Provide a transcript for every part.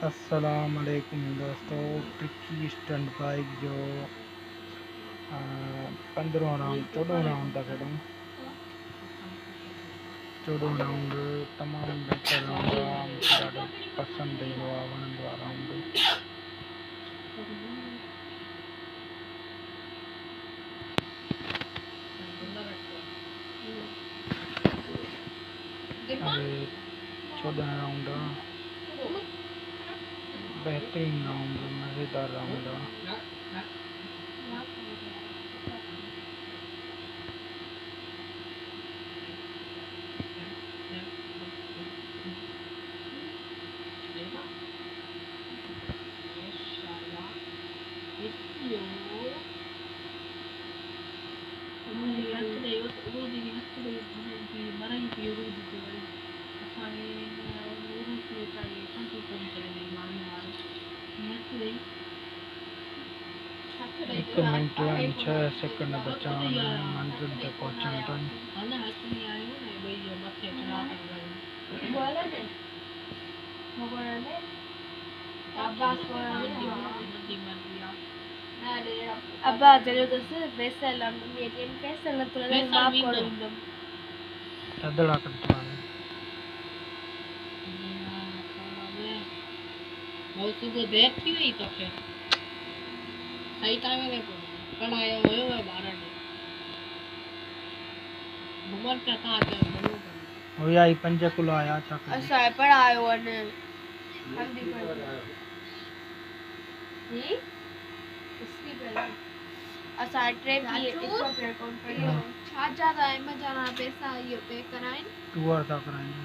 अस्सलाम वालेकुम दोस्तों। ट्रिकी स्टंट बाइक जो 15 राउंड 14 राउंड तक खेलूँ। 14 राउंड तमाम बेहतर राउंड ॾाढो पसंदि ईंदो आहे, वणंदो आहे राउंड। अरे 14 राउंड बेहतरीन राउंड, मज़ेदार राउंड आहे। हिकु मिनट 6 सेकंड बचा आहिनि मंज़िल ते पहुचण ताईं। अब्बा चलो तो से वैसा लंड में गेम कैसे न तो माफ कर दो थदड़ा करता है बहुत सुबह देख थी वही तो फिर सही टाइम में कल आया हुए वो 12 ने बुमर का था तो हो याई 5 किलो आया छा असा पर आयो ने हम दी पर जी इसकी पर असा ट्रेप की इसको पे कौन पर छा ज्यादा है मजा ना पैसा ये पे कराइन टूर था कराएंगे।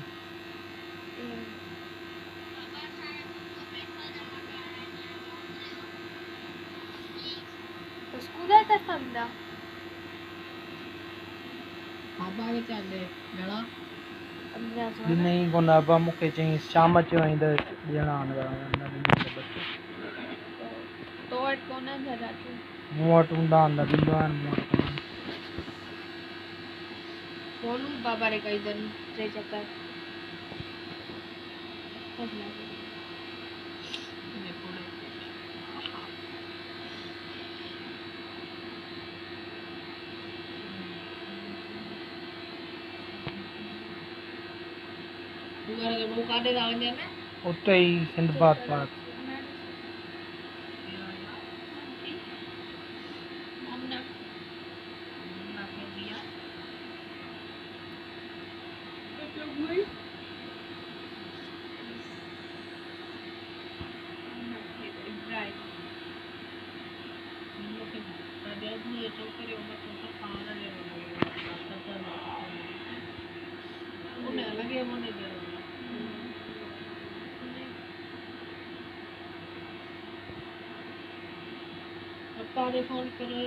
तो स्कूटर तक समझा बाबा के चले घणा नहीं कोन अबा मूंखे चई शाम जो ईंदे ॾियणा आहिनि तो वट कोन जरा मूं वटि हूंदा आहिनि त ॾींदो आहियां मूं वटि कोन्हनि। सोनू बाबा रे कई दिन टे चक्कर दुआरे के मुंह काटे दा वने में उते ही सिंधबाद पार्क पापा फोन करे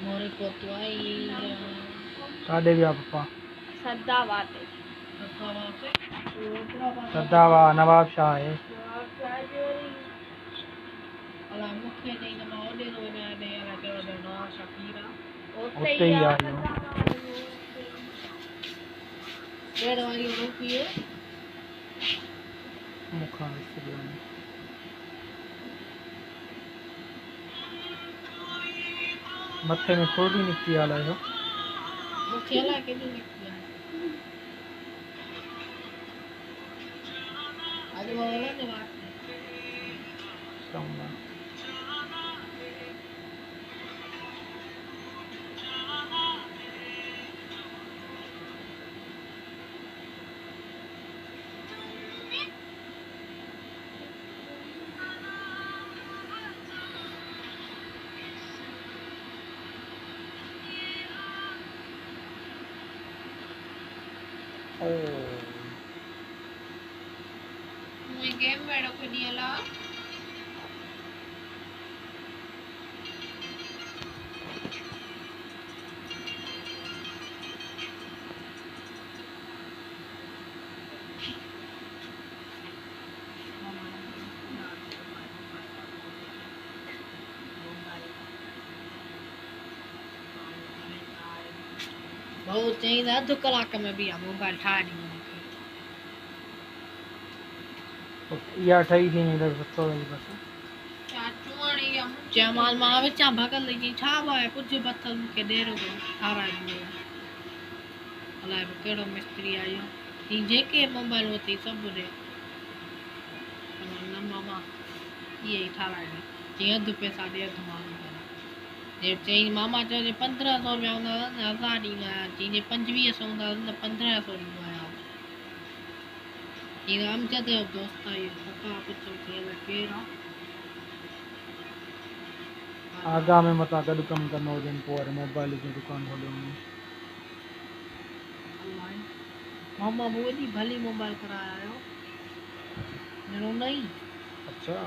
मोरे को तो आई काॾे विया पप्पा? सदाबाद सदावा नवाब शाह आहे। अला मुखे नहीं न मां ओडे रो ने ने अला चलो ना शकीरा उते ही आ जो डेढ़ वाली रोकी है मुखां विसरी वञे। मथे में थोड़ी निकिती आहे मुखे ला के नहीं निकला आज वो वाला ने बात समझा। मुई गेम में रख दियला बहुत चाहिए अधु कलाक में भी आ मोबाइल ठाहे ॾींदो मूंखे या ठही थी नहीं रह सतो है बस चाचू हाणे या जयमाल मां विचां भगल जी छा आहे कुझु बथल मूंखे ॾेरो ठाराए ॾिनो अलाए बि कहिड़ो मिस्त्री आयो ही जेके मोबाइल वरिती सभु ॾे न मामा इहे ई ठाराए ॾे जीअं अधु पैसा ॾे अधु मां जे चई मामा चयो जे 1500 रुपया हूंदा न हज़ार ॾींदा आहियां चई जे 2500 हूंदा न 1500 ॾींदो आहियां हीअ अमजद जो दोस्त आहे पप्पा पुछो थे केरु आहे आगा में मता गॾु कमु कंदो हुजनि पोइ वरी मोबाइल जी दुकान खोलियो मामा वो वॾी भली मोबाइल कराया आयो ॾिनो नई अच्छा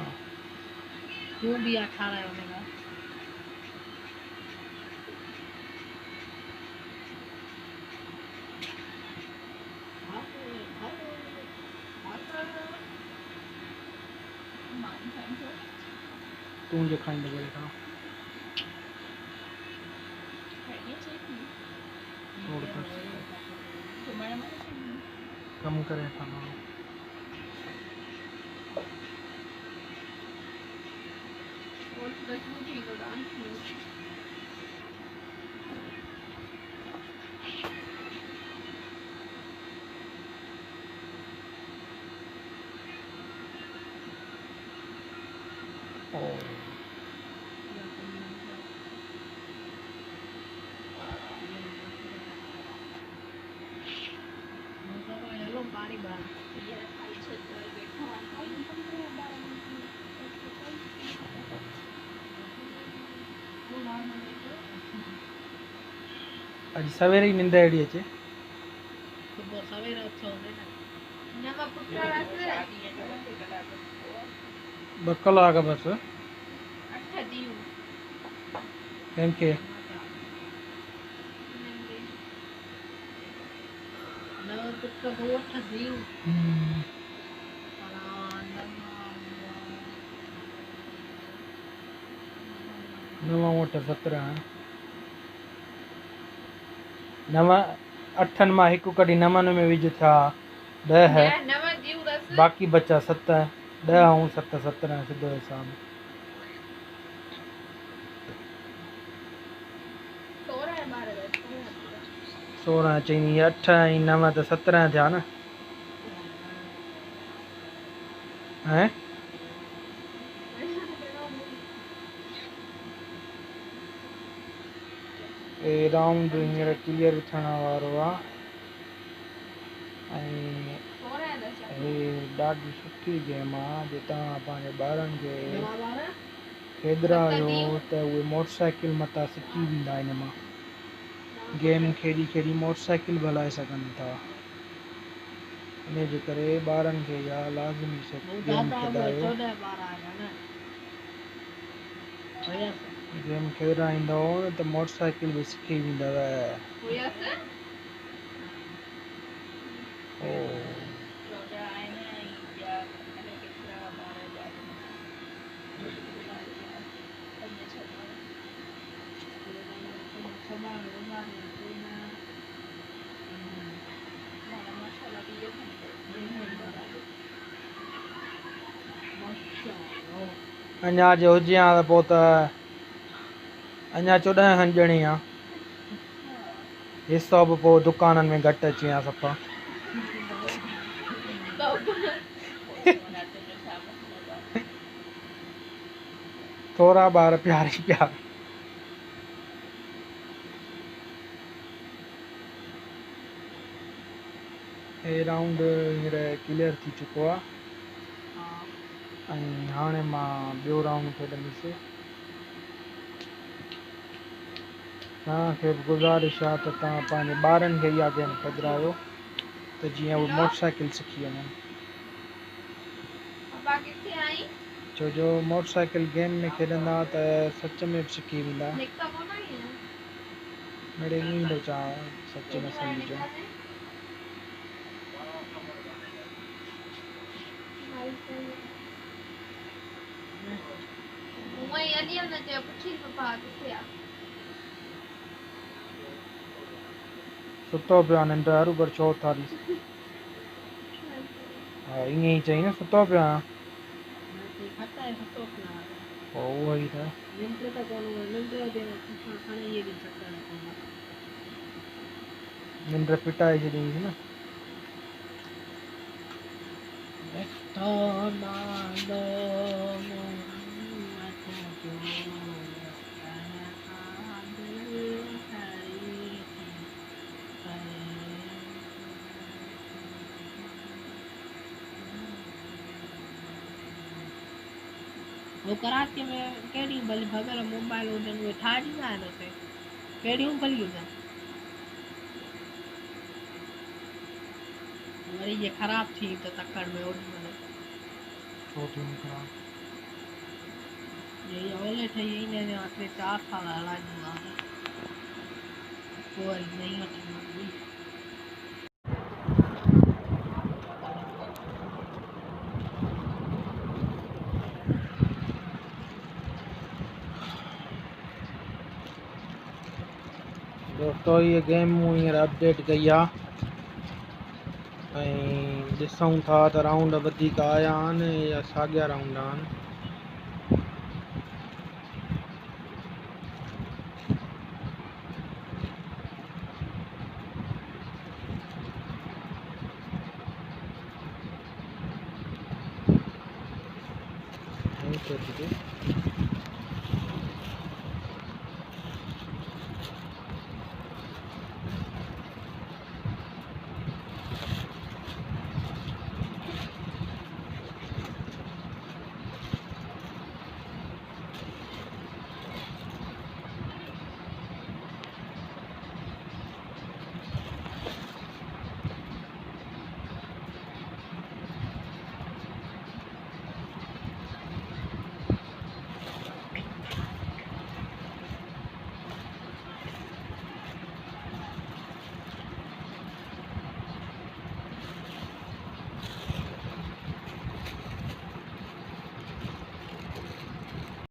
तूं बि आहे ठारायो हुनखां तूं जो खाईंदो वरी खां छोड़ कर कम करे खाना और दसवीं थी तो डांस पानी बाहर अॼु सवेरे ई निंड अहिड़ी अचे सुबुह सवेरे उथो हूंदे न नवा पुटरा से 2 कलाक बसि 8 दियो कंहिंखे नव पुट को 8 दियूं नव 8 17 नव 8 मां हिकु कढी 9 में विझ थिया 10 है नवा दियो दस बाक़ी बचा 7 10 ऐं 7 17 सिधो हिसाब 16 चई 8 ऐं 9 त 17 थिया न हैं ए राउंड हींअर क्लियर थियण वारो आहे ऐं हे ॾाढी सुठी गेम आहे जे तव्हां पंहिंजे ॿारनि खे खेॾायो त उहे मोटरसाइकिल मथां सिखी वेंदा हिन मां गेम खेॾी खेॾी मोटरसाइकिल बि हलाए सघनि था इन जे करे ॿारनि खे इहा लाज़मी गेम खेॾायो गेम खेॾाईंदव त मोटरसाइकिल बि सिखी वेंदव अञा जे हुजे हा त पोइ त अञा 14 खनि ॼणी आहे हिसो बि पोइ दुकाननि में घटि अची विया सफ़ा थोरा ॿार प्यार ई प्यार हे राउंड हींअर क्लियर थी चुको आहे ऐं हाणे मां ॿियो राउंड खेॾंदुसि तव्हांखे बि गुज़ारिश आहे त तव्हां पंहिंजे ॿारनि खे इहा गेम खेॾायो त जीअं उहे मोटरसाइकिल सिखी वञनि छो जो मोटरसाइकिल गेम में खेॾंदा त सच में बि सिखी वेंदा मिड़े ईअं थो चवां सच में सम्झो सुतो पिया निंड हरू पर छो थारी हाँ ईअं ई चई न सुतो पिया खाता है तो ना पोइ उहो ई त निंड त कोन निंड जे खाने ये भी चक्कर है निंड पिटाए छॾींदी न तो नालो वो कराची में कहिड़ियूं भली भगर मोबाइल हुजनि उहे ठाहे ॾींदा आहिनि हुते कहिड़ियूं भली हुजनि वरी इहे ख़राबु थी त तकड़ में ओॾी छो थी ख़राब महिल ओले ठही ईंदे 3-4 साल हलाईंदो आहे पोइ वरी नई वठी दोस्तों ये गेम हींअर अपडेट कई आहे ऐं ॾिसूं था त राउंड वधीक आया आहिनि या साॻिया राउंड आहिनि ऐं